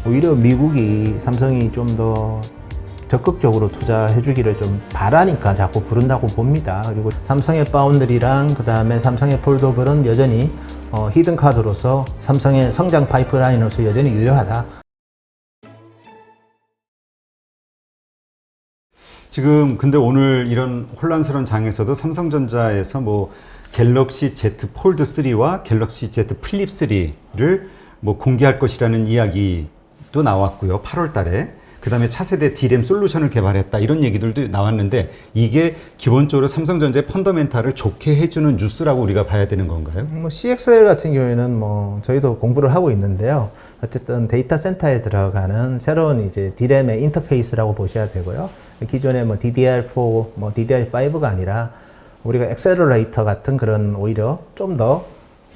오히려 미국이 삼성이 좀 더 적극적으로 투자해 주기를 좀 바라니까 자꾸 부른다고 봅니다. 그리고 삼성의 파운드리랑 그 다음에 삼성의 폴더블은 여전히 히든 카드로서 삼성의 성장 파이프라인으로서 여전히 유효하다. 지금 근데 오늘 이런 혼란스러운 장에서도 삼성전자에서 뭐 갤럭시 Z 폴드 3와 갤럭시 Z 플립 3를 뭐 공개할 것이라는 이야기도 나왔고요. 8월 달에. 그다음에 차세대 D램 솔루션을 개발했다. 이런 얘기들도 나왔는데 이게 기본적으로 삼성전자의 펀더멘탈을 좋게 해주는 뉴스라고 우리가 봐야 되는 건가요? 뭐 CXL 같은 경우에는 뭐 저희도 공부를 하고 있는데요. 어쨌든 데이터 센터에 들어가는 새로운 이제 D램의 인터페이스라고 보셔야 되고요. 기존의 뭐 DDR4, 뭐 DDR5가 아니라 우리가 엑셀러레이터 같은 그런 오히려 좀 더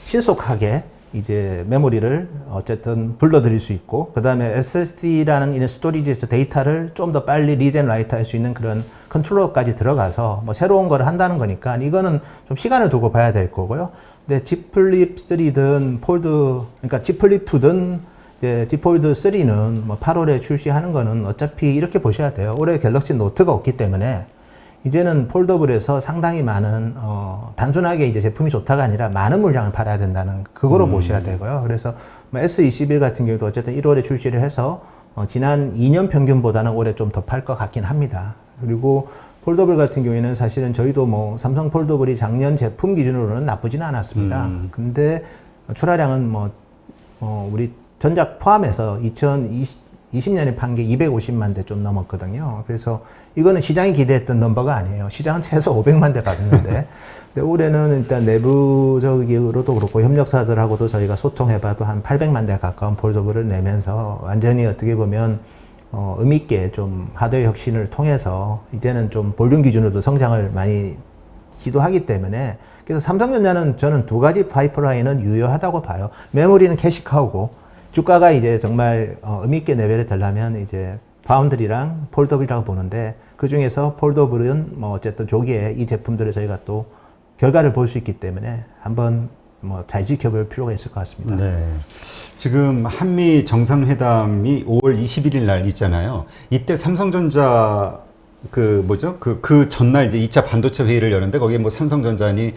신속하게 이제 메모리를 어쨌든 불러들일 수 있고, 그 다음에 SSD라는 이런 스토리지에서 데이터를 좀 더 빨리 리드 앤 라이트 할 수 있는 그런 컨트롤러까지 들어가서 뭐 새로운 거를 한다는 거니까 이거는 좀 시간을 두고 봐야 될 거고요. 근데 Z 플립 3든 폴드, 그러니까 Z 플립 2든 Z 폴드 3는 뭐 8월에 출시하는 거는 어차피 이렇게 보셔야 돼요. 올해 갤럭시 노트가 없기 때문에 이제는 폴더블에서 상당히 많은 단순하게 이제 제품이 좋다가 아니라 많은 물량을 팔아야 된다는 그거로 보셔야 되고요. 그래서 뭐 S21 같은 경우도 어쨌든 1월에 출시를 해서 지난 2년 평균보다는 올해 좀 더 팔 것 같긴 합니다. 그리고 폴더블 같은 경우에는 사실은 저희도 뭐 삼성 폴더블이 작년 제품 기준으로는 나쁘지는 않았습니다. 근데 출하량은 우리 전작 포함해서 2020년에 판 게 250만 대 좀 넘었거든요. 그래서 이거는 시장이 기대했던 넘버가 아니에요. 시장은 최소 500만 대 받았는데 근데 올해는 일단 내부적으로도 그렇고 협력사들하고도 저희가 소통해봐도 한 800만 대 가까운 폴더블을 내면서 완전히 어떻게 보면 의미있게 좀 하드웨어 혁신을 통해서 이제는 좀 볼륨 기준으로도 성장을 많이 시도하기 때문에, 그래서 삼성전자는 저는 두 가지 파이프라인은 유효하다고 봐요. 메모리는 캐시카우고 주가가 이제 정말 의미있게 레벨에 되려면 이제 파운드리랑 폴더블이라고 보는데, 그 중에서 폴더블은 뭐 어쨌든 조기에 이 제품들을 저희가 또 결과를 볼 수 있기 때문에 한번 뭐 잘 지켜볼 필요가 있을 것 같습니다. 네. 지금 한미 정상회담이 5월 21일 날 있잖아요. 이때 삼성전자 그 전날 이제 2차 반도체 회의를 여는데 거기에 뭐 삼성전자니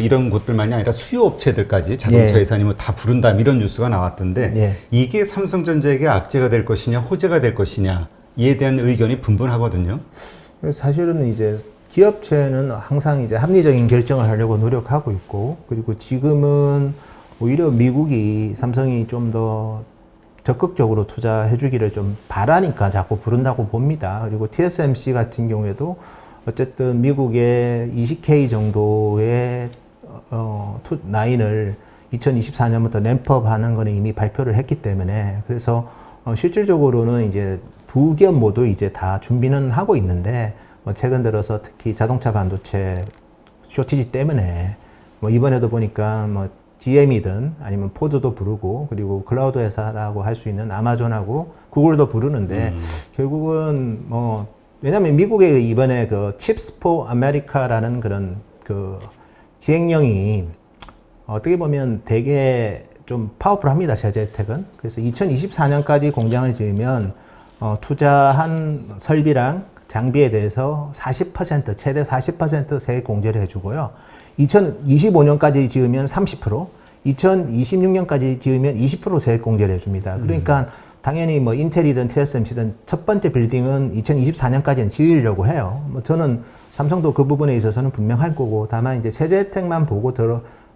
이런 곳들만이 아니라 수요 업체들까지 자동차 회사니 뭐 다 부른다 이런 뉴스가 나왔던데 이게 삼성전자에게 악재가 될 것이냐 호재가 될 것이냐에 대한 의견이 분분하거든요. 사실은 이제 기업체는 항상 이제 합리적인 결정을 하려고 노력하고 있고, 그리고 지금은 오히려 미국이 삼성이 좀 더 적극적으로 투자해 주기를 좀 바라니까 자꾸 부른다고 봅니다. 그리고 TSMC 같은 경우에도 어쨌든 미국의 20K 정도의 라인을 2024년부터 램프업 하는 거는 이미 발표를 했기 때문에, 그래서 실질적으로는 이제 두 기업 모두 이제 다 준비는 하고 있는데, 뭐 최근 들어서 특히 자동차 반도체 쇼티지 때문에 뭐 이번에도 보니까 뭐 GM이든 아니면 포드도 부르고, 그리고 클라우드 회사라고 할 수 있는 아마존하고 구글도 부르는데 결국은 뭐 왜냐면 미국의 이번에 그 Chips for America라는 그런 그 시행령이 어떻게 보면 되게 좀 파워풀합니다. 세제텍은. 그래서 2024년까지 공장을 지으면 투자한 설비랑 장비에 대해서 40% 최대 40% 세액 공제를 해주고요. 2025년까지 지으면 30%, 2026년까지 지으면 20% 세액 공제를 해줍니다. 그러니까 당연히 뭐 인텔이든 TSMC든 첫 번째 빌딩은 2024년까지는 지으려고 해요. 뭐 저는 삼성도 그 부분에 있어서는 분명할 거고, 다만 이제 세제 혜택만 보고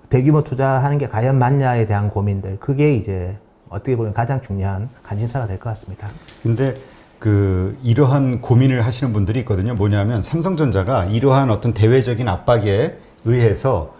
대규모 투자하는 게 과연 맞냐에 대한 고민들, 그게 이제 어떻게 보면 가장 중요한 관심사가 될 것 같습니다. 근데 이러한 고민을 하시는 분들이 있거든요. 뭐냐면 삼성전자가 이러한 어떤 대외적인 압박에 의해서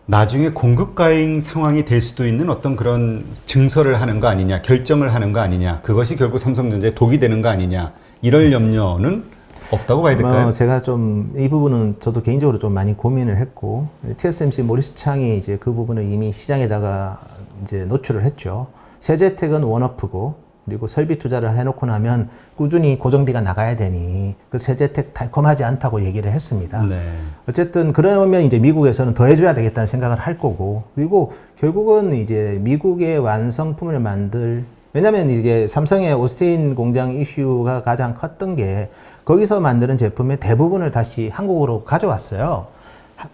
나중에 공급 과잉 상황이 될 수도 있는 어떤 그런 증설을 하는 거 아니냐, 결정을 하는 거 아니냐, 그것이 결국 삼성전자에 독이 되는 거 아니냐, 이럴 염려는 없다고 봐야 될까요? 제가 좀 이 부분은 저도 개인적으로 좀 많이 고민을 했고, TSMC 모리스 창이 이제 그 부분을 이미 시장에다가 이제 노출을 했죠. 세제 혜택은 원오프고, 그리고 설비 투자를 해놓고 나면 꾸준히 고정비가 나가야 되니 그 세제 혜택 달콤하지 않다고 얘기를 했습니다. 네. 어쨌든 그러면 이제 미국에서는 더 해줘야 되겠다는 생각을 할 거고, 그리고 결국은 이제 미국의 완성품을 만들 왜냐면 이게 삼성의 오스틴 공장 이슈가 가장 컸던 게 거기서 만드는 제품의 대부분을 다시 한국으로 가져왔어요.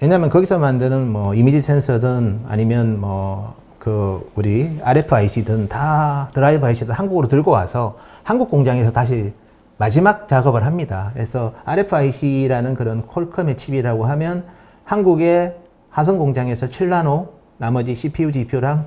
왜냐면 거기서 만드는 뭐 이미지 센서든 아니면 뭐 그 우리 RFIC든 다 드라이브 IC든 한국으로 들고 와서 한국 공장에서 다시 마지막 작업을 합니다. 그래서 RFIC라는 그런 퀄컴의 칩이라고 하면 한국의 화성 공장에서 7나노 나머지 CPU, GPU랑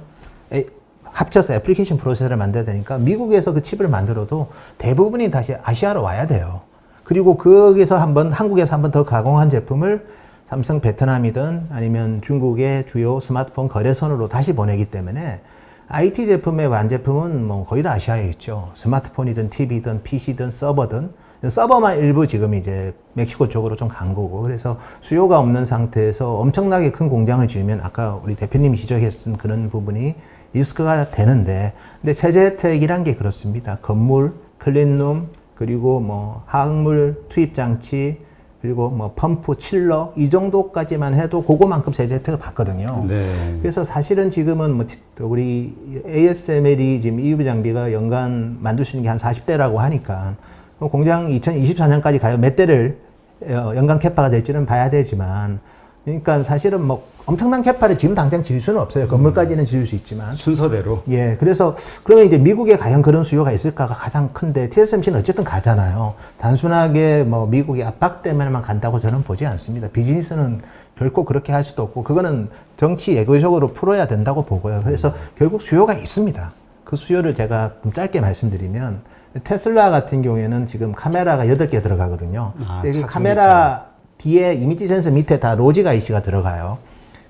합쳐서 애플리케이션 프로세서를 만들어야 되니까 미국에서 그 칩을 만들어도 대부분이 다시 아시아로 와야 돼요. 그리고 거기서 한국에서 한번 더 가공한 제품을 삼성 베트남이든 아니면 중국의 주요 스마트폰 거래선으로 다시 보내기 때문에 IT 제품의 완제품은 뭐 거의 다 아시아에 있죠. 스마트폰이든 TV든 PC든 서버든 서버만 일부 지금 이제 멕시코 쪽으로 좀 간 거고 그래서 수요가 없는 상태에서 엄청나게 큰 공장을 지으면 아까 우리 대표님이 지적했던 그런 부분이 리스크가 되는데 근데 세제 혜택이란 게 그렇습니다. 건물, 클린룸 그리고 뭐 화학물 투입 장치 그리고 뭐 펌프, 칠러 이 정도까지만 해도 그거만큼 세제 혜택을 받거든요. 네. 그래서 사실은 지금은 뭐 우리 ASML이 지금 EUV 장비가 연간 만들 수 있는 게 한 40대라고 하니까 공장 2024년까지 가요. 몇 대를 연간 캐파가 될지는 봐야 되지만 그러니까 사실은 뭐 엄청난 캐파를 지금 당장 지을 수는 없어요. 건물까지는 지을 수 있지만. 순서대로. 예. 그래서 그러면 이제 미국에 과연 그런 수요가 있을까가 가장 큰데 TSMC는 어쨌든 가잖아요. 단순하게 뭐 미국의 압박 때문에만 간다고 저는 보지 않습니다. 비즈니스는 결코 그렇게 할 수도 없고 그거는 정치 예고적으로 풀어야 된다고 보고요. 그래서 결국 수요가 있습니다. 그 수요를 제가 좀 짧게 말씀드리면 테슬라 같은 경우에는 지금 카메라가 8개 들어가거든요. 이 카메라 뒤에 이미지 센서 밑에 다 로직 IC가 들어가요.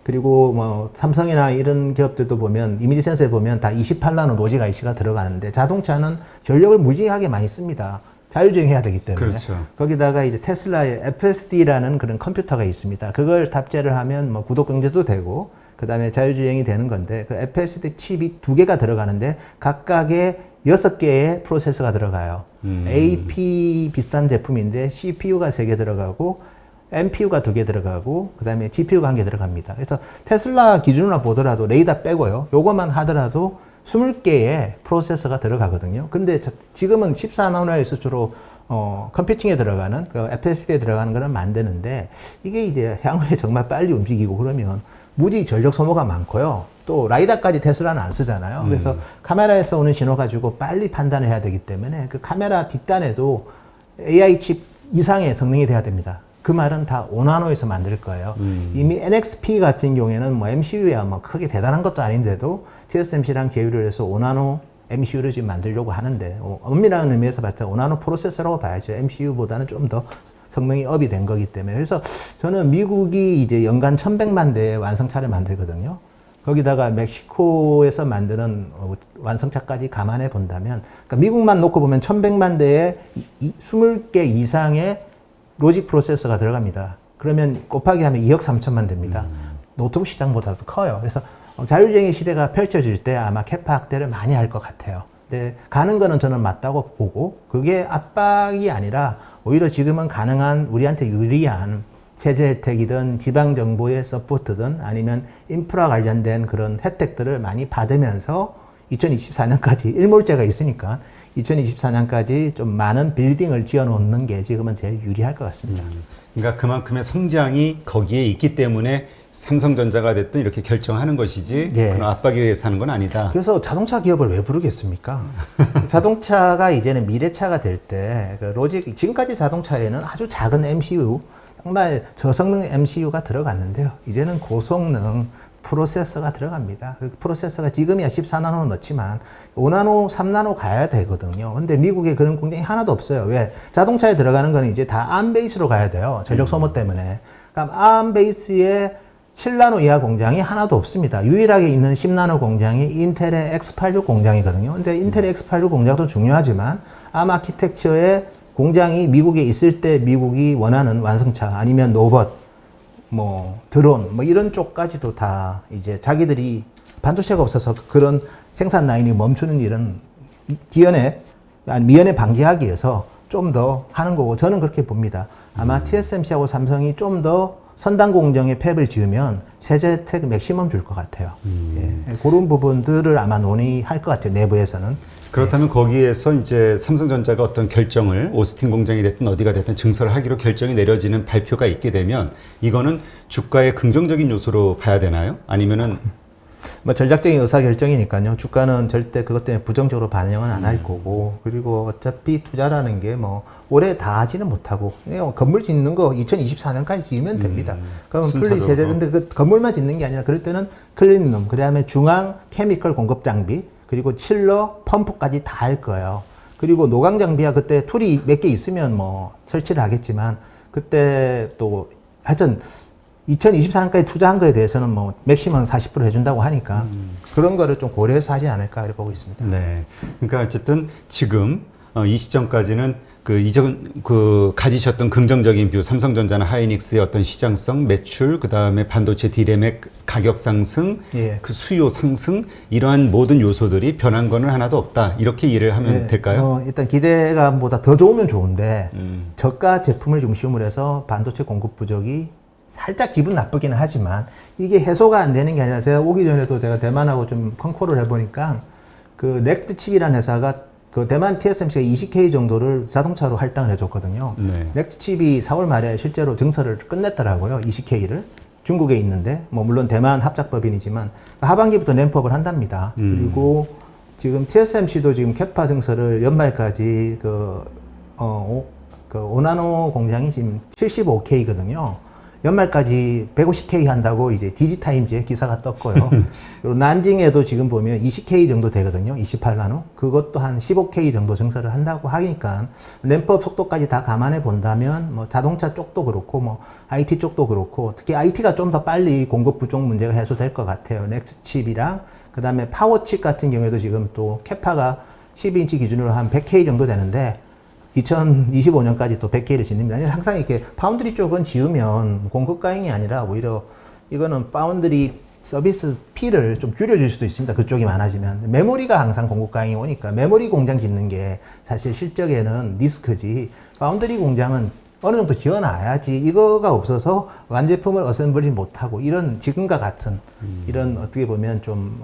그리고 뭐 삼성이나 이런 기업들도 보면 이미지 센서에 보면 다 28나노 로직 IC가 들어가는데 자동차는 전력을 무지하게 많이 씁니다. 자율주행해야 되기 때문에. 그렇죠. 거기다가 이제 테슬라의 FSD라는 그런 컴퓨터가 있습니다. 그걸 탑재를 하면 뭐 구독 경제도 되고 그다음에 자율주행이 되는 건데 그 FSD 칩이 2개가 들어가는데 각각의 6개의 프로세서가 들어가요. AP 비슷한 제품인데 CPU가 3개 들어가고 MPU가 2개 들어가고 그 다음에 GPU가 1개 들어갑니다. 그래서 테슬라 기준으로 보더라도 레이더 빼고요. 요것만 하더라도 20개의 프로세서가 들어가거든요. 근데 지금은 14나노에서 주로 컴퓨팅에 들어가는 그 FSD에 들어가는 거는 만드는데 이게 이제 향후에 정말 빨리 움직이고 그러면 무지 전력 소모가 많고요. 또 라이다까지 테슬라는 안 쓰잖아요. 그래서 카메라에서 오는 신호 가지고 빨리 판단을 해야 되기 때문에 그 카메라 뒷단에도 AI 칩 이상의 성능이 돼야 됩니다. 그 말은 다 5나노에서 만들 거예요. 이미 NXP 같은 경우에는 뭐 MCU야 뭐 크게 대단한 것도 아닌데도 TSMC랑 제휴를 해서 5나노 MCU를 지금 만들려고 하는데 엄밀한 의미에서 봤을 때 5나노 프로세서라고 봐야죠. MCU보다는 좀 더 성능이 업이 된 거기 때문에. 그래서 저는 미국이 이제 연간 1100만 대의 완성차를 만들거든요. 거기다가 멕시코에서 만드는 완성차까지 감안해 본다면, 그러니까 미국만 놓고 보면 1100만 대의 20개 이상의 로직 프로세서가 들어갑니다. 그러면 곱하기 하면 2억 3천만 대입니다. 노트북 시장보다도 커요. 그래서 자율주행의 시대가 펼쳐질 때 아마 캐파 확대를 많이 할 것 같아요. 근데 가는 거는 저는 맞다고 보고 그게 압박이 아니라 오히려 지금은 가능한 우리한테 유리한 세제 혜택이든 지방정부의 서포트든 아니면 인프라 관련된 그런 혜택들을 많이 받으면서 2024년까지 일몰제가 있으니까 2024년까지 좀 많은 빌딩을 지어 놓는 게 지금은 제일 유리할 것 같습니다. 그러니까 그만큼의 성장이 거기에 있기 때문에 삼성전자가 됐든 이렇게 결정하는 것이지 예. 그런 압박에 의해서 하는 건 아니다. 그래서 자동차 기업을 왜 부르겠습니까? 자동차가 이제는 미래차가 될 때 그 로직 지금까지 자동차에는 아주 작은 MCU 정말 저성능 MCU가 들어갔는데요. 이제는 고성능 프로세서가 들어갑니다. 그 프로세서가 지금이야 14나노 넣지만 5나노, 3나노 가야 되거든요. 근데 미국에 그런 공장이 하나도 없어요. 왜? 자동차에 들어가는 거는 이제 다 ARM 베이스로 가야 돼요. 전력 소모 때문에. 그러니까 ARM 베이스에 7나노 이하 공장이 하나도 없습니다. 유일하게 있는 10나노 공장이 인텔의 X86 공장이거든요. 근데 인텔의 X86 공장도 중요하지만 ARM 아키텍처의 공장이 미국에 있을 때 미국이 원하는 완성차 아니면 로봇 뭐 드론 뭐 이런 쪽까지도 다 이제 자기들이 반도체가 없어서 그런 생산 라인이 멈추는 일은 미연에 방지하기 위해서 좀 더 하는 거고 저는 그렇게 봅니다. 아마 TSMC하고 삼성이 좀 더 선단 공정에 팹을 지으면 세제 혜택 맥시멈 줄 것 같아요. 예. 그런 부분들을 아마 논의할 것 같아요. 내부에서는. 그렇다면 거기에서 이제 삼성전자가 어떤 결정을 오스틴 공장이 됐든 어디가 됐든 증설을 하기로 결정이 내려지는 발표가 있게 되면 이거는 주가의 긍정적인 요소로 봐야 되나요? 아니면은 뭐 전략적인 의사결정이니까요. 주가는 절대 그것 때문에 부정적으로 반영은 안 할 거고, 그리고 어차피 투자라는 게 뭐 올해 다 하지는 못하고 그냥 건물 짓는 거 2024년까지 지으면 됩니다. 그러면 순차적으로. 분리 세제, 근데 그 건물만 짓는 게 아니라 그럴 때는 클린룸, 그다음에 중앙 케미컬 공급 장비, 그리고 칠러, 펌프까지 다 할 거예요. 그리고 노광 장비야 그때 툴이 몇 개 있으면 뭐 설치를 하겠지만 그때 또 하여튼 2024년까지 투자한 거에 대해서는 뭐 맥시멈 40% 해준다고 하니까 그런 거를 좀 고려해서 하지 않을까 이렇게 보고 있습니다. 네. 그러니까 어쨌든 지금 이 시점까지는 그 이전 그 가지셨던 긍정적인 뷰, 삼성전자나 하이닉스의 어떤 시장성, 매출, 그 다음에 반도체 D램의 가격 상승, 예. 그 수요 상승 이러한 모든 요소들이 변한 거는 하나도 없다. 이렇게 이해를 하면 될까요? 일단 기대감보다 더 좋으면 좋은데 저가 제품을 중심으로 해서 반도체 공급 부족이 살짝 기분 나쁘기는 하지만 이게 해소가 안 되는 게 아니라 제가 오기 전에도 제가 대만하고 좀 컨콜을 해보니까 그 넥스트칩이라는 회사가 그 대만 TSMC가 20K 정도를 자동차로 할당을 해줬거든요. 네. 넥스트칩이 4월 말에 실제로 증설을 끝냈더라고요. 20K를. 중국에 있는데, 뭐 물론 대만 합작법인이지만 하반기부터 램프업을 한답니다. 그리고 지금 TSMC도 지금 캐파 증설을 연말까지 그 5나노 공장이 지금 75K거든요. 연말까지 150K 한다고 이제 디지타임즈에 기사가 떴고요. 그리고 난징에도 지금 보면 20K 정도 되거든요. 28나노. 그것도 한 15K 정도 증설을 한다고 하니까 램프업 속도까지 다 감안해 본다면 뭐 자동차 쪽도 그렇고 뭐 IT 쪽도 그렇고 특히 IT가 좀 더 빨리 공급 부족 문제가 해소될 것 같아요. 넥스트칩이랑 그다음에 파워칩 같은 경우에도 지금 또 캐파가 12인치 기준으로 한 100K 정도 되는데 2025년까지 또 100K를 짓습니다. 항상 이렇게 파운드리 쪽은 지으면 공급 과잉이 아니라 오히려 이거는 파운드리 서비스 피를 좀 줄여줄 수도 있습니다. 그쪽이 많아지면. 메모리가 항상 공급 과잉이 오니까 메모리 공장 짓는 게 사실 실적에는 리스크지. 파운드리 공장은 어느 정도 지어놔야지 이거가 없어서 완제품을 어셈블리 못하고 이런 지금과 같은 이런 어떻게 보면 좀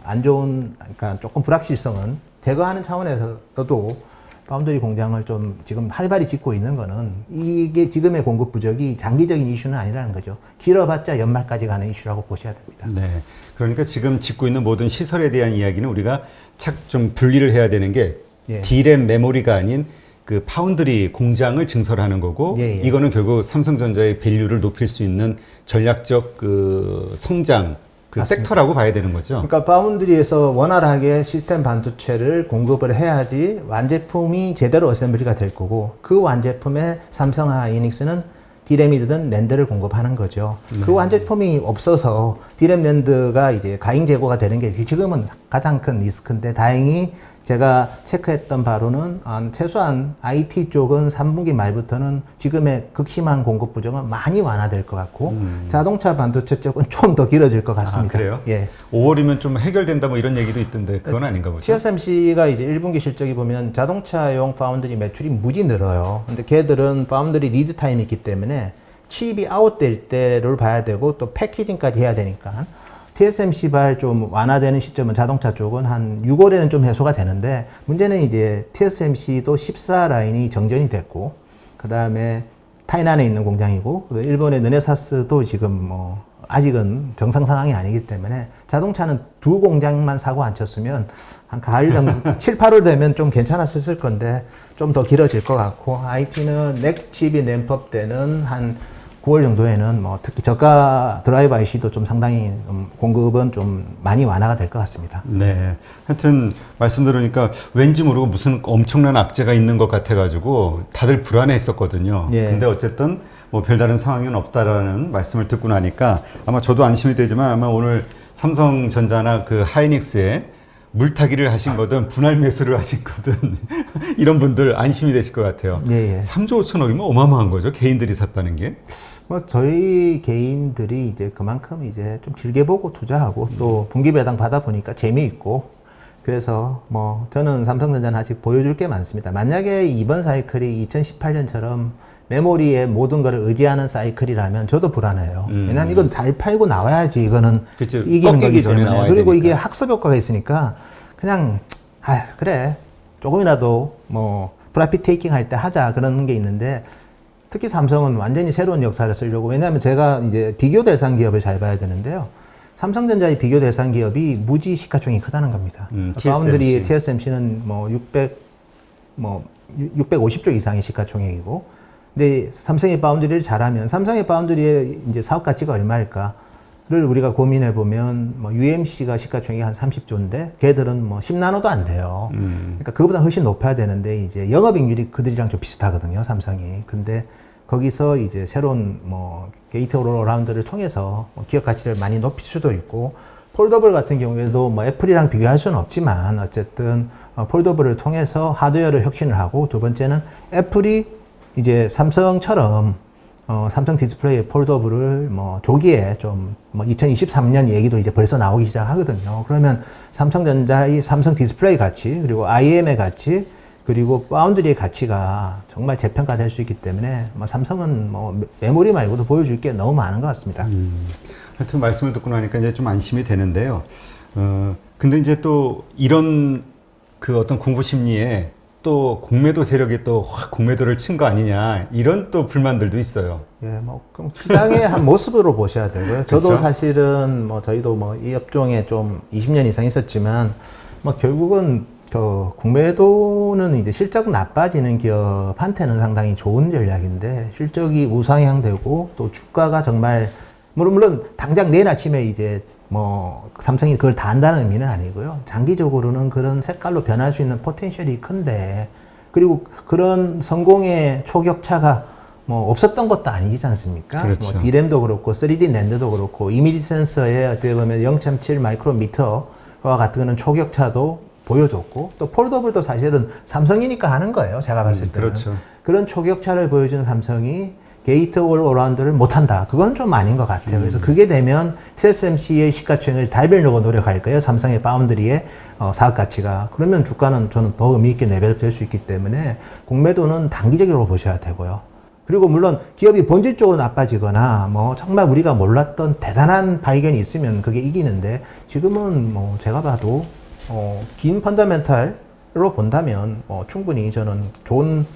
안 좋은, 그러니까 조금 불확실성은 제거하는 차원에서도 파운드리 공장을 좀 지금 활발히 짓고 있는 거는 이게 지금의 공급 부족이 장기적인 이슈는 아니라는 거죠. 길어봤자 연말까지 가는 이슈라고 보셔야 됩니다. 네. 그러니까 지금 짓고 있는 모든 시설에 대한 이야기는 우리가 착 좀 분리를 해야 되는 게 예. D램 메모리가 아닌 그 파운드리 공장을 증설하는 거고 예, 예. 이거는 결국 삼성전자의 밸류를 높일 수 있는 전략적 그 성장 그 섹터라고 봐야 되는 거죠. 그러니까 파운드리에서 원활하게 시스템 반도체를 공급을 해야지 완제품이 제대로 어셈블리가 될 거고 그 완제품에 삼성과 하이닉스는 D램이든 낸드를 공급하는 거죠. 그 완제품이 없어서 D램 낸드가 이제 가잉 재고가 되는 게 지금은 가장 큰 리스크인데 다행히 제가 체크했던 바로는 최소한 IT 쪽은 3분기 말부터는 지금의 극심한 공급 부족은 많이 완화될 것 같고 자동차 반도체 쪽은 좀 더 길어질 것 같습니다. 아, 그래요? 예. 5월이면 좀 해결된다 뭐 이런 얘기도 있던데 그건 아닌가 보죠. TSMC가 이제 1분기 실적이 보면 자동차용 파운드리 매출이 무지 늘어요. 근데 걔들은 파운드리 리드 타임이 있기 때문에 칩이 아웃될 때를 봐야 되고 또 패키징까지 해야 되니까 TSMC발 좀 완화되는 시점은 자동차 쪽은 한 6월에는 좀 해소가 되는데 문제는 이제 TSMC도 14 라인이 정전이 됐고 그 다음에 타이난에 있는 공장이고 일본의 르네사스도 지금 뭐 아직은 정상 상황이 아니기 때문에 자동차는 두 공장만 사고 안 쳤으면 한 가을 정도 7, 8월 되면 좀 괜찮았을 건데 좀 더 길어질 것 같고 IT는 넥스트칩이 램프업 때는 한 9월 정도에는 뭐 특히 저가 드라이브 IC도 좀 상당히 공급은 좀 많이 완화가 될 것 같습니다. 네. 하여튼 말씀 들으니까 왠지 모르고 무슨 엄청난 악재가 있는 것 같아가지고 다들 불안해했었거든요. 예. 근데 어쨌든 뭐 별다른 상황은 없다라는 말씀을 듣고 나니까 아마 저도 안심이 되지만 아마 오늘 삼성전자나 그 하이닉스에 물타기를 하신 거든 분할 매수를 하신 거든 이런 분들 안심이 되실 것 같아요. 예, 예. 3조 5천억이면 어마어마한 거죠. 개인들이 샀다는 게. 뭐 저희 개인들이 이제 그만큼 이제 좀 길게 보고 투자하고 또 분기 배당 받아 보니까 재미있고 그래서 뭐 저는 삼성전자는 아직 보여줄 게 많습니다. 만약에 이번 사이클이 2018년처럼 메모리에 모든 것을 의지하는 사이클이라면 저도 불안해요. 왜냐하면 이건 잘 팔고 나와야지 이거는 그쵸. 이기는 거기 전에 때문에. 나와야 그리고 되니까. 이게 학습 효과가 있으니까 그냥 그래 조금이라도 뭐 프라핏 테이킹 할 때 하자 그런 게 있는데 특히 삼성은 완전히 새로운 역사를 쓰려고 왜냐하면 제가 이제 비교 대상 기업을 잘 봐야 되는데요. 삼성전자의 비교 대상 기업이 무지 시가총이 크다는 겁니다. 파운드리 TSMC는 뭐 650조 이상의 시가총액이고, 근데 삼성의 파운드리를 잘하면 삼성의 파운드리의 이제 사업 가치가 얼마일까를 우리가 고민해 보면 뭐 UMC가 시가총액이 한 30조인데 걔들은 뭐 10나노도 안 돼요. 그러니까 그거보다 훨씬 높아야 되는데 이제 영업이익률이 그들이랑 좀 비슷하거든요, 삼성이. 근데 거기서 이제 새로운 뭐 게이트 올라운드를 통해서 뭐 기업 가치를 많이 높일 수도 있고, 폴더블 같은 경우에도 뭐 애플이랑 비교할 수는 없지만 어쨌든 폴더블을 통해서 하드웨어를 혁신을 하고, 두 번째는 애플이 이제 삼성처럼 삼성 디스플레이 폴더블을 뭐 조기에 좀 뭐 2023년 얘기도 이제 벌써 나오기 시작하거든요. 그러면 삼성전자의 삼성 디스플레이 가치, 그리고 IM의 가치, 그리고 파운드리의 가치가 정말 재평가될 수 있기 때문에 뭐 삼성은 뭐 메모리 말고도 보여줄 게 너무 많은 것 같습니다. 하여튼 말씀을 듣고 나니까 이제 좀 안심이 되는데요. 근데 이제 또 이런 그 어떤 공부 심리에 또 공매도 세력이 또 확 공매도를 친 거 아니냐 이런 또 불만들도 있어요. 예, 뭐 그럼 시장의 한 모습으로 보셔야 되고요. 저도 그렇죠? 사실은 뭐 저희도 뭐 이 업종에 좀 20년 이상 있었지만 뭐 결국은 공매도는 이제 실적 나빠지는 기업한테는 상당히 좋은 전략인데, 실적이 우상향되고 또 주가가 정말 물론 당장 내일 아침에 이제 뭐 삼성이 그걸 다 한다는 의미는 아니고요. 장기적으로는 그런 색깔로 변할 수 있는 포텐셜이 큰데, 그리고 그런 성공의 초격차가 뭐 없었던 것도 아니지 않습니까? 그렇죠. 뭐 D램도 그렇고 3D 낸드도 그렇고 이미지 센서에 어떻게 보면 0.7 마이크로미터와 같은 그런 초격차도 보여줬고, 또 폴더블도 사실은 삼성이니까 하는 거예요, 제가 봤을 때는. 그렇죠. 그런 초격차를 보여주는 삼성이 게이트 올라운드를 못한다. 그건 좀 아닌 것 같아요. 그래서 그게 되면 TSMC의 시가총액을 달별로 노력할 거예요. 삼성의 파운드리의 사업 가치가. 그러면 주가는 저는 더 의미 있게 레벨업 될 수 있기 때문에 공매도는 단기적으로 보셔야 되고요. 그리고 물론 기업이 본질적으로 나빠지거나 뭐 정말 우리가 몰랐던 대단한 발견이 있으면 그게 이기는데, 지금은 뭐 제가 봐도 긴 펀더멘탈로 본다면 충분히 저는 좋은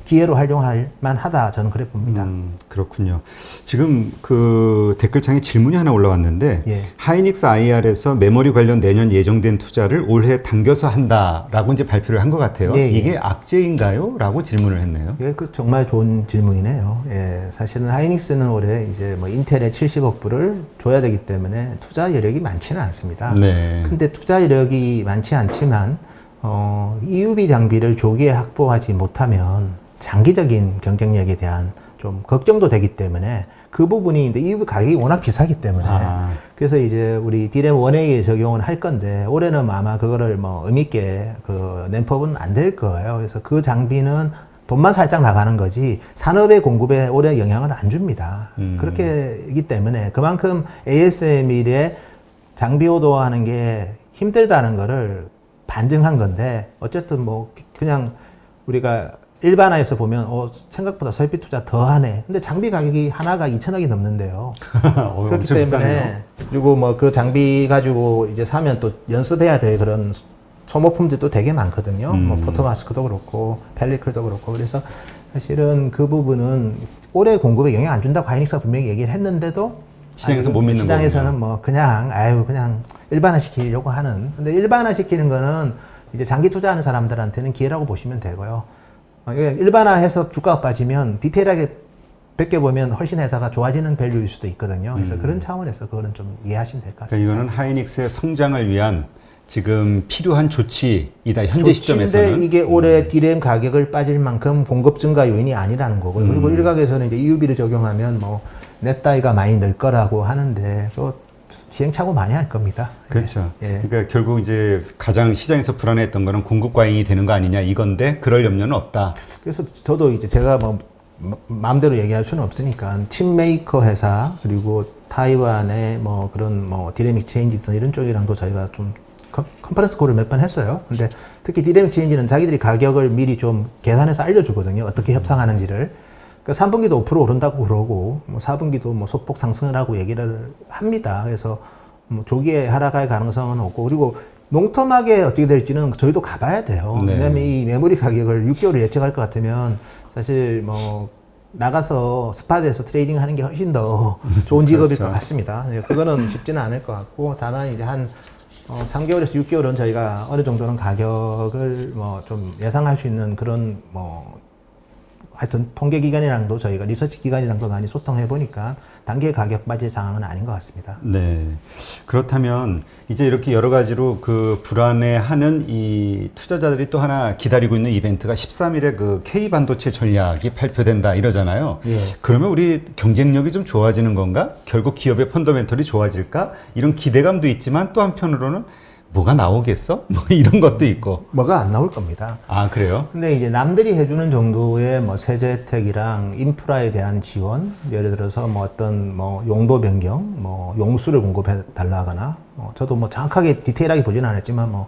기회로 활용할 만하다, 저는 그래 봅니다. 그렇군요. 지금 그 댓글창에 질문이 하나 올라왔는데, 예. 하이닉스 IR에서 메모리 관련 내년 예정된 투자를 올해 당겨서 한다라고 이제 발표를 한 것 같아요. 예, 예. 이게 악재인가요? 라고 질문을 했네요. 예, 그 정말 좋은 질문이네요. 예, 사실은 하이닉스는 올해 이제 뭐 인텔에 70억 불을 줘야 되기 때문에 투자 여력이 많지는 않습니다. 네. 근데 투자 여력이 많지 않지만 EUV 장비를 조기에 확보하지 못하면 장기적인 경쟁력에 대한 좀 걱정도 되기 때문에 그 부분이, 근데 EUV 가격이 워낙 비싸기 때문에 그래서 이제 우리 DRAM 1A에 적용을 할 건데, 올해는 아마 그거를 뭐 의미있게 그 램프업은 안 될 거예요. 그래서 그 장비는 돈만 살짝 나가는 거지 산업의 공급에 올해 영향을 안 줍니다. 그렇게이기 때문에 그만큼 ASML에 장비 오도하는 게 힘들다는 거를 반증한 건데, 어쨌든 뭐 그냥 우리가 일반화해서 보면 생각보다 설비 투자 더 하네. 근데 장비 가격이 하나가 2천억이 넘는데요. 그렇기 때문에 비싸네요. 그리고 뭐 그 장비 가지고 이제 사면 또 연습해야 될 그런 소모품들도 되게 많거든요. 뭐 포토마스크도 그렇고 펠리클도 그렇고. 그래서 사실은 그 부분은 올해 공급에 영향 안 준다고 하이닉스가 분명히 얘기를 했는데도 시장에서 못 믿는 시장에서는 거군요. 뭐 그냥 일반화 시키려고 하는. 근데 일반화 시키는 거는 이제 장기 투자하는 사람들한테는 기회라고 보시면 되고요. 일반화해서 주가가 빠지면 디테일하게 벗겨보면 훨씬 회사가 좋아지는 밸류일 수도 있거든요. 그래서 그런 차원에서 그거는 좀 이해하시면 될 것 같습니다. 그러니까 이거는 하이닉스의 성장을 위한 지금 필요한 조치이다, 현재 시점에서는. 근데 이게 올해 DRAM 가격을 빠질 만큼 공급 증가 요인이 아니라는 거고요. 그리고 일각에서는 이제 EUV를 적용하면 뭐 넷다이가 많이 늘 거라고 하는데 그 시행착오 많이 할 겁니다. 그렇죠. 예. 그러니까 결국 이제 가장 시장에서 불안했던 거는 공급 과잉이 되는 거 아니냐 이건데, 그럴 염려는 없다. 그래서 저도 이제 제가 뭐 마음대로 얘기할 수는 없으니까 칩 메이커 회사, 그리고 타이완의 뭐 그런 뭐 디램 익체인지 이런 쪽이랑도 저희가 좀 컨퍼런스 콜을 몇 번 했어요. 근데 특히 디램 익체인지는 자기들이 가격을 미리 좀 계산해서 알려주거든요. 어떻게 협상하는지를. 그 3분기도 5% 오른다고 그러고, 뭐 4분기도 뭐 소폭 상승을 하고 얘기를 합니다. 그래서 뭐 조기에 하락할 가능성은 없고, 그리고 롱텀하게 어떻게 될지는 저희도 가봐야 돼요. 네. 왜냐면 이 메모리 가격을 6개월을 예측할 것 같으면 사실 뭐 나가서 스팟에서 트레이딩 하는 게 훨씬 더 좋은 직업일 그렇죠. 것 같습니다. 그거는 쉽지는 않을 것 같고, 다만 이제 한 3개월에서 6개월은 저희가 어느 정도는 가격을 뭐 좀 예상할 수 있는 그런 뭐 하여튼 통계 기관이랑도 저희가 리서치 기관이랑도 많이 소통해 보니까 단계 가격 빠질 상황은 아닌 것 같습니다. 네. 그렇다면 이제 이렇게 여러 가지로 그 불안해하는 이 투자자들이 또 하나 기다리고 있는 이벤트가 13일에 그 K 반도체 전략이 발표된다 이러잖아요. 예. 그러면 우리 경쟁력이 좀 좋아지는 건가? 결국 기업의 펀더멘털이 좋아질까? 이런 기대감도 있지만 또 한편으로는 뭐가 나오겠어? 뭐 이런 것도 있고. 뭐가 안 나올 겁니다. 아, 그래요? 근데 이제 남들이 해주는 정도의 뭐 세제 혜택이랑 인프라에 대한 지원, 예를 들어서 뭐 어떤 뭐 용도 변경, 뭐 용수를 공급해 달라거나, 저도 뭐 정확하게 디테일하게 보지는 않았지만 뭐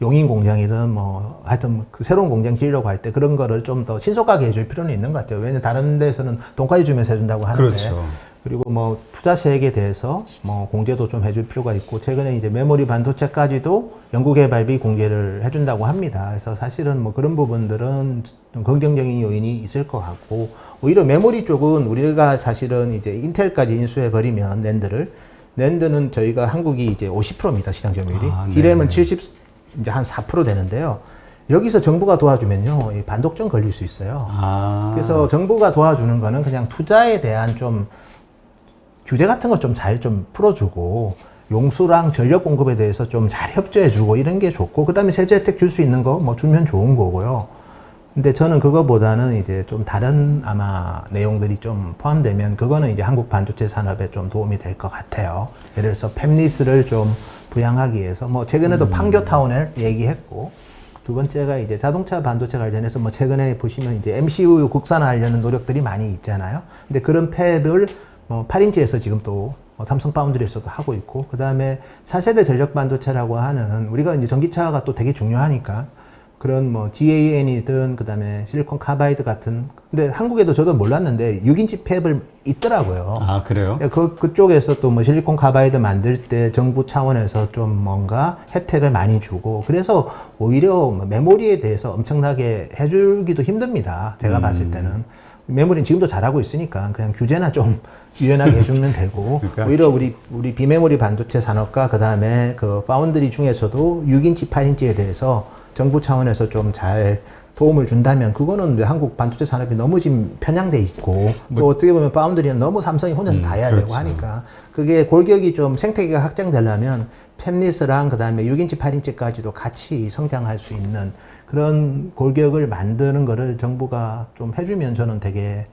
용인 공장이든 뭐 하여튼 그 새로운 공장 지으려고 할 때 그런 거를 좀 더 신속하게 해줄 필요는 있는 것 같아요. 왜냐면 다른 데서는 돈까지 주면서 해준다고 하는데. 그렇죠. 그리고 뭐 투자세액에 대해서 뭐 공제도 좀 해줄 필요가 있고, 최근에 이제 메모리 반도체까지도 연구개발비 공제를 해준다고 합니다. 그래서 사실은 뭐 그런 부분들은 좀 긍정적인 요인이 있을 것 같고, 오히려 메모리 쪽은 우리가 사실은 이제 인텔까지 인수해 버리면 낸드는 저희가 한국이 이제 50%입니다, 시장 점유율이. 아, 네. 디램은 70, 이제 한 4% 되는데요. 여기서 정부가 도와주면요, 이 반독점 걸릴 수 있어요. 아. 그래서 정부가 도와주는 거는 그냥 투자에 대한 좀 규제 같은 거 좀 잘 좀 풀어주고, 용수랑 전력 공급에 대해서 좀 잘 협조해주고 이런 게 좋고, 그 다음에 세제 혜택 줄 수 있는 거 뭐 주면 좋은 거고요. 근데 저는 그거보다는 이제 좀 다른 아마 내용들이 좀 포함되면 그거는 이제 한국 반도체 산업에 좀 도움이 될 것 같아요. 예를 들어서 팹리스를 좀 부양하기 위해서 뭐 최근에도 판교타운을 얘기했고, 두 번째가 이제 자동차 반도체 관련해서 뭐 최근에 보시면 이제 MCU 국산화하려는 노력들이 많이 있잖아요. 근데 그런 팹을 8인치에서 지금 또 삼성 파운드리에서도 하고 있고, 그 다음에 4세대 전력 반도체라고 하는, 우리가 이제 전기차가 또 되게 중요하니까 그런 뭐 GaN이든 그 다음에 실리콘 카바이드 같은, 근데 한국에도 저도 몰랐는데 6인치 팹을 있더라고요. 아, 그래요? 그쪽에서 또 뭐 실리콘 카바이드 만들 때 정부 차원에서 좀 뭔가 혜택을 많이 주고, 그래서 오히려 뭐 메모리에 대해서 엄청나게 해주기도 힘듭니다. 제가 봤을 때는. 메모리는 지금도 잘하고 있으니까 그냥 규제나 좀 유연하게 해주면 되고, 그러니까 오히려 우리 비메모리 반도체 산업과 그 다음에 그 파운드리 중에서도 6인치, 8인치에 대해서 정부 차원에서 좀 잘 도움을 준다면, 그거는 이제 한국 반도체 산업이 너무 지금 편향돼 있고, 또 어떻게 보면 파운드리는 너무 삼성이 혼자서 다 해야 그렇죠. 되고 하니까, 그게 골격이 좀 생태계가 확장되려면 팹리스랑 그 다음에 6인치, 8인치까지도 같이 성장할 수 있는 그런 골격을 만드는 거를 정부가 좀 해주면 저는 되게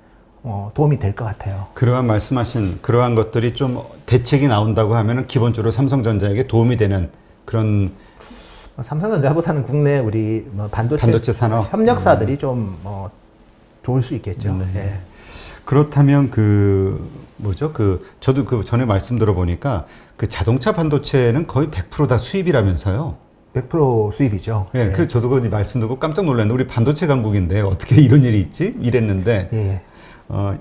도움이 될 것 같아요. 그러한 말씀하신 그러한 것들이 좀 대책이 나온다고 하면은 기본적으로 삼성전자에게 도움이 되는 그런 삼성전자보다는 국내 우리 뭐 반도체 산업 협력사들이 좀 좋을 수 있겠죠. 네. 예. 그렇다면 저도 그 전에 말씀 들어보니까 그 자동차 반도체는 거의 100% 다 수입이라면서요. 100% 수입이죠. 예, 예. 그 저도 그 말씀 듣고 깜짝 놀랐는데, 우리 반도체 강국인데 어떻게 이런 일이 있지? 이랬는데 예.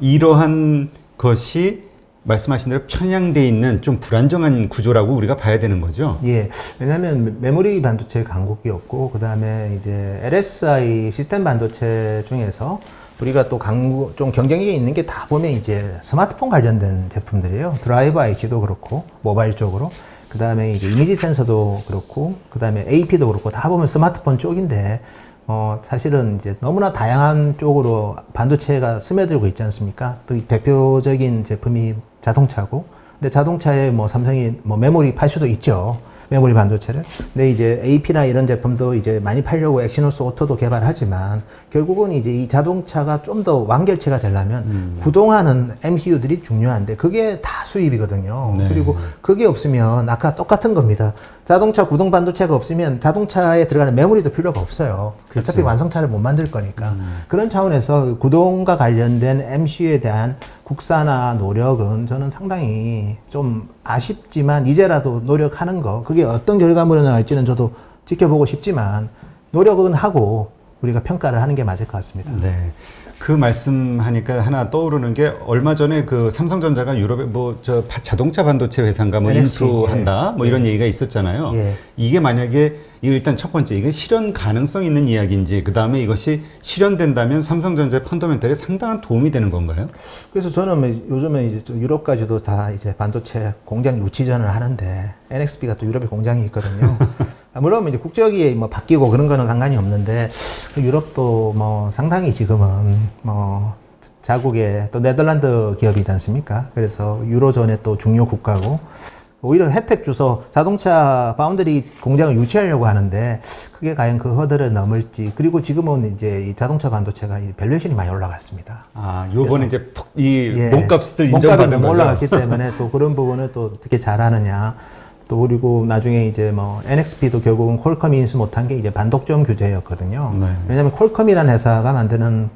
이러한 것이 말씀하신 대로 편향돼 있는 좀 불안정한 구조라고 우리가 봐야 되는 거죠. 예. 왜냐하면 메모리 반도체 강국이었고, 그 다음에 이제 LSI 시스템 반도체 중에서 우리가 또 좀 경쟁력이 있는 게 다 보면 이제 스마트폰 관련된 제품들이에요. 드라이버 IC도 그렇고, 모바일 쪽으로. 그 다음에 이제 이미지 센서도 그렇고, 그 다음에 AP도 그렇고, 다 보면 스마트폰 쪽인데, 사실은 이제 너무나 다양한 쪽으로 반도체가 스며들고 있지 않습니까? 또 대표적인 제품이 자동차고, 근데 자동차에 뭐 삼성이 뭐 메모리 팔 수도 있죠. 메모리 반도체를. 근데 이제 AP나 이런 제품도 이제 많이 팔려고 엑시노스 오토도 개발하지만, 결국은 이제 이 자동차가 좀 더 완결체가 되려면 구동하는 MCU들이 중요한데 그게 다 수입이거든요. 네. 그리고 그게 없으면 아까 똑같은 겁니다. 자동차 구동 반도체가 없으면 자동차에 들어가는 메모리도 필요가 없어요. 그렇죠. 어차피 완성차를 못 만들 거니까. 그런 차원에서 구동과 관련된 MCU에 대한 국산화 노력은 저는 상당히 좀 아쉽지만, 이제라도 노력하는 거, 그게 어떤 결과물이 나올지는 저도 지켜보고 싶지만 노력은 하고, 우리가 평가를 하는 게 맞을 것 같습니다. 네. 그 말씀하니까 하나 떠오르는 게 얼마 전에 그 삼성전자가 유럽에 뭐 저 자동차 반도체 회사인가 뭐 NXP, 인수한다 뭐 이런 얘기가 있었잖아요. 예. 이게 만약에 이게 일단 첫 번째 이게 실현 가능성 있는 이야기인지 그 다음에 이것이 실현된다면 삼성전자의 펀더멘털에 상당한 도움이 되는 건가요? 그래서 저는 뭐 요즘에 이제 좀 유럽까지도 다 이제 반도체 공장 유치전을 하는데 NXP가 또 유럽에 공장이 있거든요. 물론 이제 국적이 뭐 바뀌고 그런 거는 상관이 없는데 유럽도 뭐 상당히 지금은 뭐 자국의 또 네덜란드 기업이지 않습니까? 그래서 유로존의 또 중요 국가고 오히려 혜택 주서 자동차 파운드리 공장을 유치하려고 하는데 그게 과연 그 허들을 넘을지 그리고 지금은 이제 이 자동차 반도체가 이 밸류에이션이 많이 올라갔습니다. 아, 요번에 이제 이 예, 몸값을 몸값이 인정받은 너무 거죠. 올라갔기 때문에 또 그런 부분을 또 어떻게 잘하느냐. 또 그리고 나중에 이제 뭐 NXP도 결국은 퀄컴이 인수 못한 게 이제 반독점 규제였거든요. 네. 왜냐하면 퀄컴이라는 회사가 만드는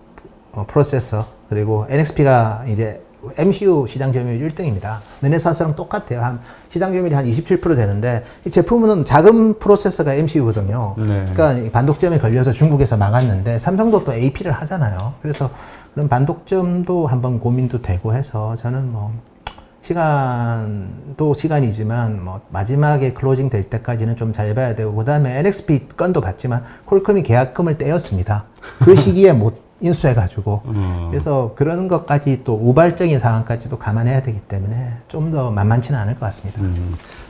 프로세서 그리고 NXP가 이제 MCU 시장 점유율 1등입니다. 르네사스랑 똑같아요. 한 시장 점유율이 한 27% 되는데 이 제품은 작은 프로세서가 MCU거든요. 네. 그러니까 이 반독점에 걸려서 중국에서 막았는데 삼성도 또 AP를 하잖아요. 그래서 그런 반독점도 한번 고민도 되고 해서 저는 뭐 시간도 시간이지만 뭐 마지막에 클로징 될 때까지는 좀 잘 봐야 되고 그다음에 NXP 건도 봤지만 퀄컴이 계약금을 떼었습니다. 그 시기에 못 인수해가지고 그래서 그런 것까지 또 우발적인 상황까지도 감안해야 되기 때문에 좀 더 만만치는 않을 것 같습니다.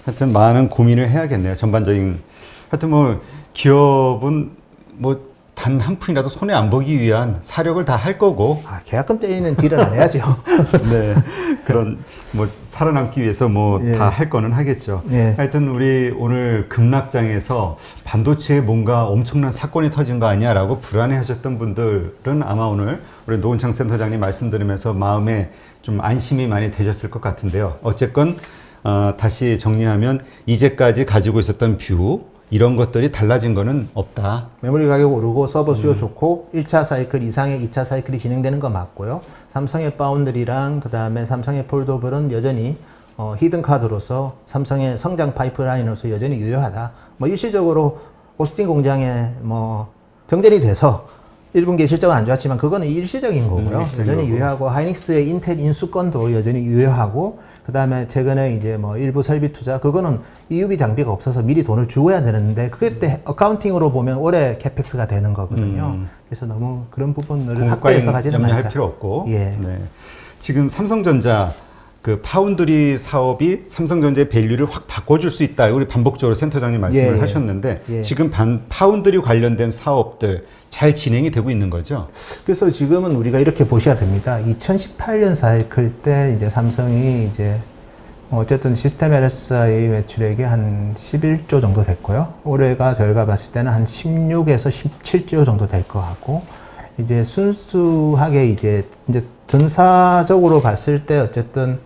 하여튼 많은 고민을 해야겠네요. 전반적인 하여튼 뭐 기업은 뭐 단 한 푼이라도 손해 안 보기 위한 사력을 다 할 거고 아, 계약금 떼이는 딜은 안 해야죠. 네. 그런 뭐 살아남기 위해서 뭐 예. 다 할 거는 하겠죠. 예. 하여튼 우리 오늘 급락장에서 반도체에 뭔가 엄청난 사건이 터진 거 아니야라고 불안해 하셨던 분들은 아마 오늘 우리 노은창 센터장님 말씀 들으면서 마음에 좀 안심이 많이 되셨을 것 같은데요. 어쨌건 다시 정리하면 이제까지 가지고 있었던 뷰 이런 것들이 달라진 거는 없다. 메모리 가격 오르고 서버 수요 좋고 1차 사이클 이상의 2차 사이클이 진행되는 거 맞고요. 삼성의 파운드리랑 그 다음에 삼성의 폴더블은 여전히 히든 카드로서 삼성의 성장 파이프라인으로서 여전히 유효하다. 뭐 일시적으로 오스틴 공장에 뭐 정전이 돼서 1분기 실적은 안 좋았지만 그거는 일시적인 거고요. 여전히 유효하고 하이닉스의 인텔 인수권도 여전히 유효하고 그 다음에 최근에 이제 뭐 일부 설비 투자 그거는 EUV 장비가 없어서 미리 돈을 주어야 되는데 그때 어카운팅으로 보면 올해 캐펙스가 되는 거거든요. 그래서 너무 그런 부분을 확대해서 가지는 염려할 않자. 필요 없고. 예. 네. 지금 삼성전자 그 파운드리 사업이 삼성전자의 밸류를 확 바꿔줄 수 있다. 우리 반복적으로 센터장님 말씀을 예. 하셨는데 예. 지금 파운드리 관련된 사업들 잘 진행이 되고 있는 거죠? 그래서 지금은 우리가 이렇게 보셔야 됩니다. 2018년 사이클 때 이제 삼성이 이제 어쨌든 시스템 LSI 매출액이 한 11조 정도 됐고요. 올해가 저희가 봤을 때는 한 16에서 17조 정도 될 것 같고 이제 순수하게 이제 전사적으로 봤을 때 어쨌든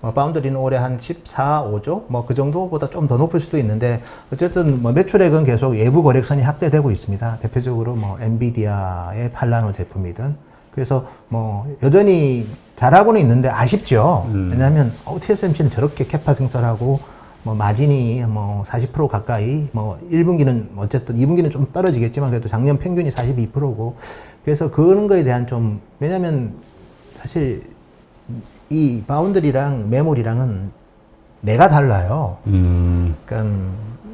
파운드리는 올해 한 14, 5조? 뭐 그 정도보다 좀 더 높을 수도 있는데, 어쨌든 뭐 매출액은 계속 외부 거래선이 확대되고 있습니다. 대표적으로 뭐 엔비디아의 팔라노 제품이든. 그래서 뭐 여전히 잘하고는 있는데 아쉽죠. 왜냐하면 TSMC는 저렇게 캐파 증설하고 뭐 마진이 뭐 40% 가까이, 뭐 1분기는 어쨌든 2분기는 좀 떨어지겠지만 그래도 작년 평균이 42%고, 그래서 그런 거에 대한 좀, 왜냐면 사실 이 바운드리랑 메모리랑은 내가 달라요. 그러니까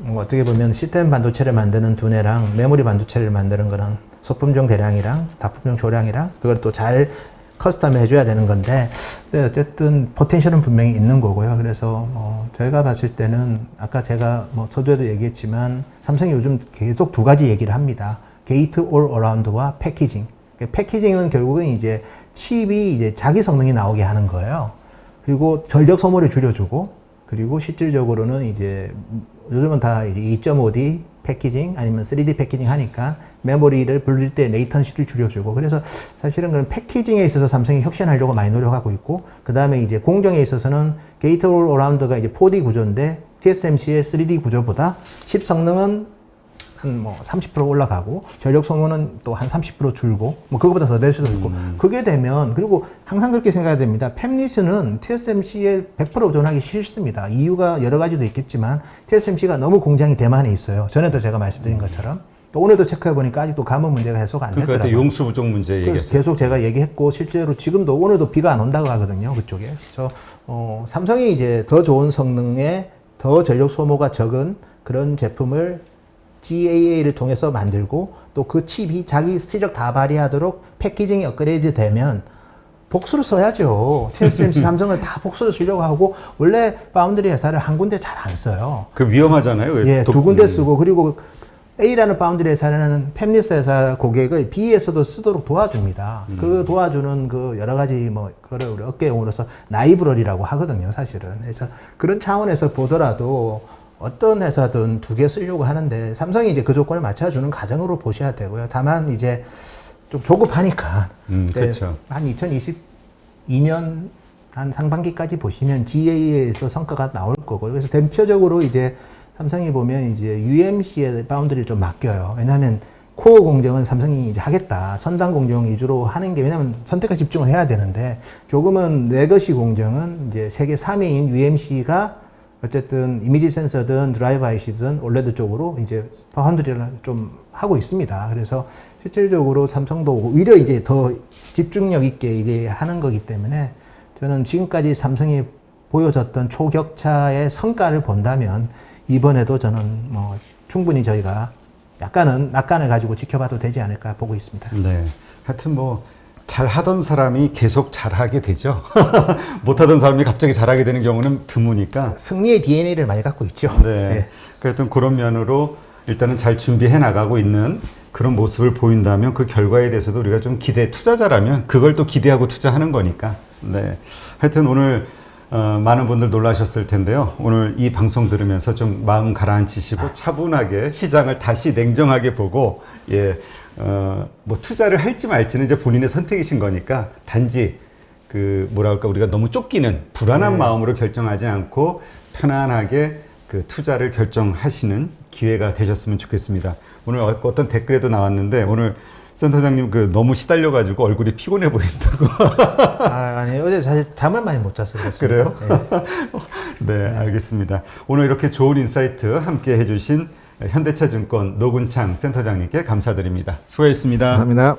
뭐 어떻게 보면 시스템 반도체를 만드는 두뇌랑 메모리 반도체를 만드는 거랑 소품종 대량이랑 다품종 조량이랑 그걸 또 잘 커스텀 해줘야 되는 건데, 근데 어쨌든 포텐셜은 분명히 있는 거고요. 그래서 저희가 봤을 때는 아까 제가 뭐 서두에도 얘기했지만 삼성이 요즘 계속 두 가지 얘기를 합니다. 게이트 올 어라운드와 패키징. 패키징은 결국은 이제 칩이 이제 자기 성능이 나오게 하는 거예요. 그리고 전력 소모를 줄여주고, 그리고 실질적으로는 이제 요즘은 다 이제 2.5D 패키징 아니면 3D 패키징 하니까 메모리를 불릴 때 레이턴시를 줄여주고, 그래서 사실은 그런 패키징에 있어서 삼성이 혁신하려고 많이 노력하고 있고, 그 다음에 이제 공정에 있어서는 게이트 올 어라운드가 이제 4D 구조인데 TSMC의 3D 구조보다 칩 성능은 한 뭐 30% 올라가고 전력 소모는 또 한 30% 줄고 뭐 그거보다 더 될 수도 있고, 그게 되면, 그리고 항상 그렇게 생각해야 됩니다. 팹리스는 TSMC에 100% 의존하기 싫습니다. 이유가 여러 가지도 있겠지만 TSMC가 너무 공장이 대만에 있어요. 전에도 제가 말씀드린 것처럼. 또 오늘도 체크해 보니까 아직도 가뭄 문제가 해소가 안 그러니까 됐더라고요. 그때 용수 부족 문제 그래서 얘기했었어요. 계속 제가 얘기했고 실제로 지금도 오늘도 비가 안 온다고 하거든요. 그쪽에. 그래서 삼성이 이제 더 좋은 성능에 더 전력 소모가 적은 그런 제품을 GAA를 통해서 만들고 또 그 칩이 자기 실력 다 발휘하도록 패키징이 업그레이드 되면 복수를 써야죠. TSMC 삼성을 다 복수를 쓰려고 하고 원래 파운드리 회사를 한 군데 잘 안 써요. 그 위험하잖아요. 예, 두 군데 쓰고 그리고 A라는 파운드리 회사는 팹리스 회사 고객을 B에서도 쓰도록 도와줍니다. 그 도와주는 그 여러 가지 뭐 그걸 우리 업계용어로서 나이브러리라고 하거든요, 사실은. 그래서 그런 차원에서 보더라도 어떤 회사든 두 개 쓰려고 하는데 삼성이 이제 그 조건을 맞춰주는 과정으로 보셔야 되고요. 다만 이제 좀 조급하니까 그렇죠. 한 2022년 한 상반기까지 보시면 GA에서 성과가 나올 거고요. 그래서 대표적으로 이제 삼성이 보면 이제 UMC의 바운드리를 좀 맡겨요. 왜냐하면 코어 공정은 삼성이 이제 하겠다. 선단 공정 위주로 하는 게 왜냐하면 선택과 집중을 해야 되는데 조금은 레거시 공정은 이제 세계 3위인 UMC가 어쨌든 이미지 센서든 드라이브 IC든 올레드 쪽으로 이제 바운드리를 좀 하고 있습니다. 그래서 실질적으로 삼성도 오히려 이제 더 집중력 있게 이게 하는 거기 때문에 저는 지금까지 삼성이 보여줬던 초격차의 성과를 본다면 이번에도 저는 뭐 충분히 저희가 약간은 낙관을 가지고 지켜봐도 되지 않을까 보고 있습니다. 네. 하여튼 뭐 잘하던 사람이 계속 잘하게 되죠. 못하던 사람이 갑자기 잘하게 되는 경우는 드무니까. 승리의 DNA를 많이 갖고 있죠. 네. 하여튼 그런 면으로 일단은 잘 준비해 나가고 있는 그런 모습을 보인다면 그 결과에 대해서도 우리가 좀 투자자라면 그걸 또 기대하고 투자하는 거니까. 네. 하여튼 오늘 많은 분들 놀라셨을 텐데요. 오늘 이 방송 들으면서 좀 마음 가라앉히시고 차분하게 시장을 다시 냉정하게 보고 뭐 투자를 할지 말지는 이제 본인의 선택이신 거니까 단지 그 뭐랄까 우리가 너무 쫓기는 불안한 마음으로 결정하지 않고 편안하게 그 투자를 결정하시는 기회가 되셨으면 좋겠습니다. 오늘 어떤 댓글에도 나왔는데 오늘 센터장님 그 너무 시달려가지고 얼굴이 피곤해 보인다고. 아니 어제 사실 잠을 많이 못 자서 그렇습니다. 그래요? 네, 알겠습니다. 오늘 이렇게 좋은 인사이트 함께 해주신 현대차증권 노근창 센터장님께 감사드립니다. 수고하셨습니다. 감사합니다.